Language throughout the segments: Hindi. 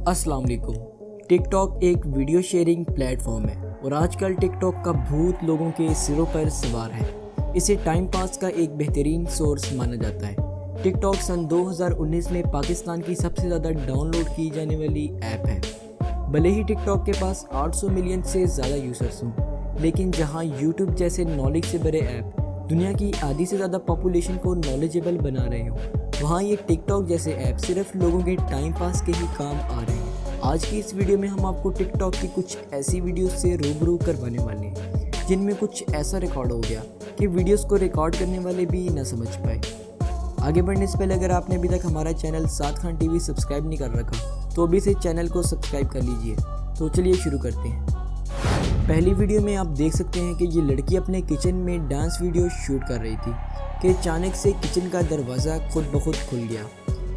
अस्सलाम वालेकुम। टिक टॉक एक वीडियो शेयरिंग प्लेटफॉर्म है और आजकल टिक टॉक का भूत लोगों के सिरों पर सवार है। इसे टाइम पास का एक बेहतरीन सोर्स माना जाता है। टिक टॉक सन 2019 में पाकिस्तान की सबसे ज़्यादा डाउनलोड की जाने वाली ऐप है। भले ही टिक टॉक के पास 800 मिलियन से ज़्यादा यूज़र्स हों, लेकिन जहां यूट्यूब जैसे नॉलेज से भरे ऐप दुनिया की आधी से ज़्यादा पॉपुलेशन को नॉलेजेबल बना रहे हों, वहाँ ये टिक टॉक जैसे ऐप सिर्फ लोगों के टाइम पास के ही काम आ रहे हैं। आज की इस वीडियो में हम आपको टिक टॉक की कुछ ऐसी वीडियोस से रूबरू करवाने वाले हैं जिनमें कुछ ऐसा रिकॉर्ड हो गया कि वीडियोस को रिकॉर्ड करने वाले भी ना समझ पाए। आगे बढ़ने से पहले अगर आपने अभी तक हमारा चैनल साद खान टीवी सब्सक्राइब नहीं कर रखा तो अभी से चैनल को सब्सक्राइब कर लीजिए। तो चलिए शुरू करते हैं। पहली वीडियो में आप देख सकते हैं कि ये लड़की अपने किचन में डांस वीडियो शूट कर रही थी कि अचानक से किचन का दरवाज़ा खुद ब खुद खुल गया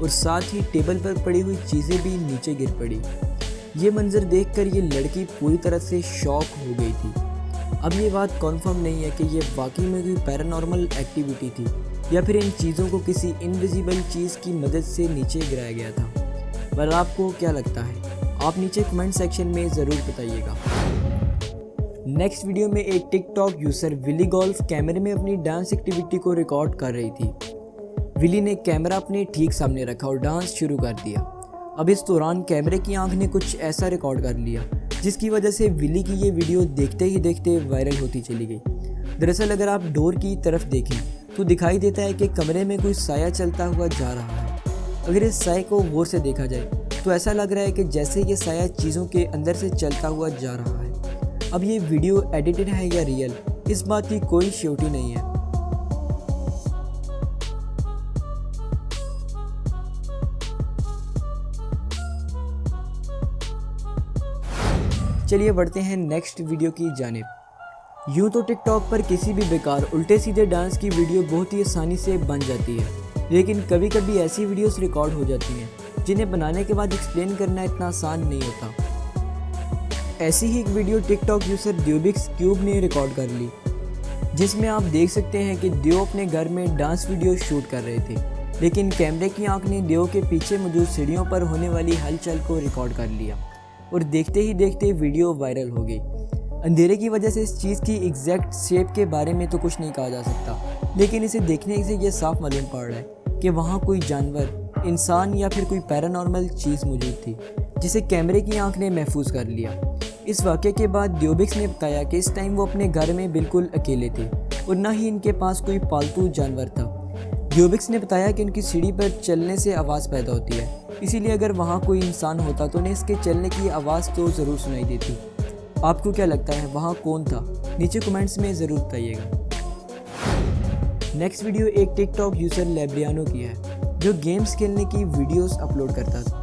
और साथ ही टेबल पर पड़ी हुई चीज़ें भी नीचे गिर पड़ी। ये मंजर देखकर ये लड़की पूरी तरह से शॉक हो गई थी। अब ये बात कन्फर्म नहीं है कि ये वाकई में कोई पैरानॉर्मल एक्टिविटी थी या फिर इन चीज़ों को किसी इनविजिबल चीज़ की मदद से नीचे गिराया गया था। पर आपको क्या लगता है? आप नीचे कमेंट सेक्शन में ज़रूर बताइएगा। नेक्स्ट वीडियो में एक TikTok user Willy Golf कैमरे में अपनी डांस एक्टिविटी को रिकॉर्ड कर रही थी। विली ने कैमरा अपने ठीक सामने रखा और डांस शुरू कर दिया। अब इस दौरान कैमरे की आंख ने कुछ ऐसा रिकॉर्ड कर लिया जिसकी वजह से विली की ये वीडियो देखते ही देखते वायरल होती चली गई। दरअसल अगर आप डोर की तरफ देखें तो दिखाई देता है कि कमरे में कोई साया चलता हुआ जा रहा है। अगर इस साए को गौर से देखा जाए तो ऐसा लग रहा है कि जैसे ये साया चीज़ों के अंदर से चलता हुआ जा रहा है। अब ये वीडियो एडिटेड है या रियल, इस बात की कोई श्योरिटी नहीं है। चलिए बढ़ते हैं नेक्स्ट वीडियो की जानिब। यूँ तो टिकटॉक पर किसी भी बेकार उल्टे सीधे डांस की वीडियो बहुत ही आसानी से बन जाती है, लेकिन कभी कभी ऐसी वीडियोस रिकॉर्ड हो जाती हैं जिन्हें बनाने के बाद एक्सप्लेन करना इतना आसान नहीं होता। ऐसी ही एक वीडियो टिकटॉक यूज़र ड्यूबिक्स क्यूब ने रिकॉर्ड कर ली, जिसमें आप देख सकते हैं कि दियो अपने घर में डांस वीडियो शूट कर रहे थे, लेकिन कैमरे की आंख ने दियो के पीछे मौजूद सीढ़ियों पर होने वाली हलचल को रिकॉर्ड कर लिया और देखते ही देखते वीडियो वायरल हो गई। अंधेरे की वजह से इस चीज़ की एग्जैक्ट शेप के बारे में तो कुछ नहीं कहा जा सकता, लेकिन इसे देखने से ये साफ मालूम पड़ रहा है कि वहाँ कोई जानवर, इंसान या फिर कोई पैरानॉर्मल चीज़ मौजूद थी जिसे कैमरे की आंख ने महफूज कर लिया। इस वाक़े के बाद ड्यूबिक्स ने बताया कि इस टाइम वो अपने घर में बिल्कुल अकेले थे और ना ही इनके पास कोई पालतू जानवर था। ड्यूबिक्स ने बताया कि उनकी सीढ़ी पर चलने से आवाज़ पैदा होती है, इसीलिए अगर वहाँ कोई इंसान होता तो उन्हें इसके चलने की आवाज़ तो ज़रूर सुनाई देती। आपको क्या लगता है वहाँ कौन था? नीचे कमेंट्स में ज़रूर बताइएगा। नेक्स्ट वीडियो एक टिकटॉक यूज़र लेब्रियानो की है जो गेम्स खेलने की वीडियोस अपलोड करता था।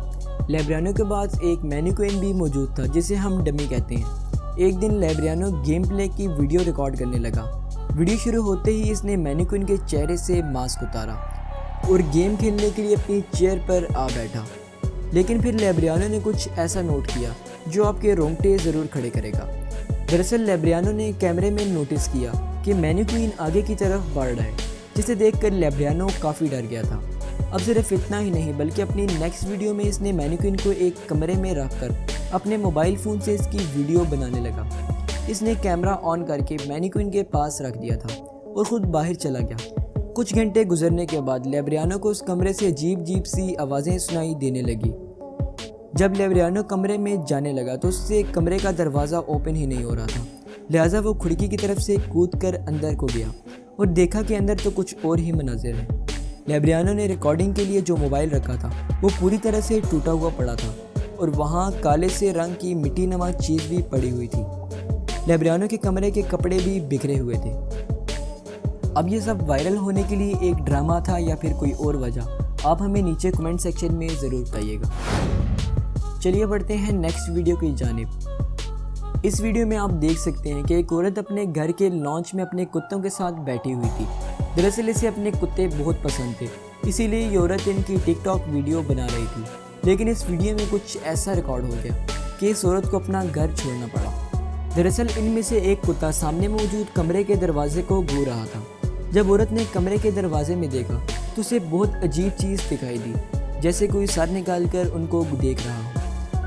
लेब्रियानो के पास एक मैनिक्विन भी मौजूद था जिसे हम डमी कहते हैं। एक दिन लेब्रियानो गेम प्ले की वीडियो रिकॉर्ड करने लगा। वीडियो शुरू होते ही इसने मैनिक्विन के चेहरे से मास्क उतारा और गेम खेलने के लिए अपनी चेयर पर आ बैठा। लेकिन फिर लेब्रियानो ने कुछ ऐसा नोट किया जो आपके रोंगटे ज़रूर खड़े करेगा। दरअसल लेब्रियानो ने कैमरे में नोटिस किया कि मैनिक्विन आगे की तरफ बढ़ रहा है, जिसे देखकर लेब्रियानो काफ़ी डर गया था। अब सिर्फ इतना ही नहीं बल्कि अपनी नेक्स्ट वीडियो में इसने मैनिक्विन को एक कमरे में रखकर अपने मोबाइल फ़ोन से इसकी वीडियो बनाने लगा। इसने कैमरा ऑन करके मैनिक्विन के पास रख दिया था और ख़ुद बाहर चला गया। कुछ घंटे गुजरने के बाद लेब्रियानो को उस कमरे से अजीब सी आवाज़ें सुनाई देने लगी। जब लेब्रियानो कमरे में जाने लगा तो उससे कमरे का दरवाज़ा ओपन ही नहीं हो रहा था, लिहाजा वो खिड़की की तरफ से कूद कर अंदर को गया और देखा कि अंदर तो कुछ और ही मनाजिर है। लेब्रियानो ने रिकॉर्डिंग के लिए जो मोबाइल रखा था वो पूरी तरह से टूटा हुआ पड़ा था और वहाँ काले से रंग की मिट्टी नुमा चीज़ भी पड़ी हुई थी। लेब्रियानो के कमरे के कपड़े भी बिखरे हुए थे। अब ये सब वायरल होने के लिए एक ड्रामा था या फिर कोई और वजह? आप हमें नीचे कमेंट सेक्शन में ज़रूर बताइएगा। चलिए बढ़ते हैं नेक्स्ट वीडियो की जानिब। इस वीडियो में आप देख सकते हैं कि एक औरत अपने घर के लॉन्च में अपने कुत्तों के साथ बैठी हुई थी। दरअसल इसे अपने कुत्ते बहुत पसंद थे, इसीलिए ये औरत इनकी टिकटॉक वीडियो बना रही थी। लेकिन इस वीडियो में कुछ ऐसा रिकॉर्ड हो गया कि इस औरत को अपना घर छोड़ना पड़ा। दरअसल इनमें से एक कुत्ता सामने मौजूद कमरे के दरवाजे को घूर रहा था। जब औरत ने कमरे के दरवाजे में देखा तो उसे बहुत अजीब चीज़ दिखाई दी, जैसे कोई सर निकाल कर उनको देख रहा हो।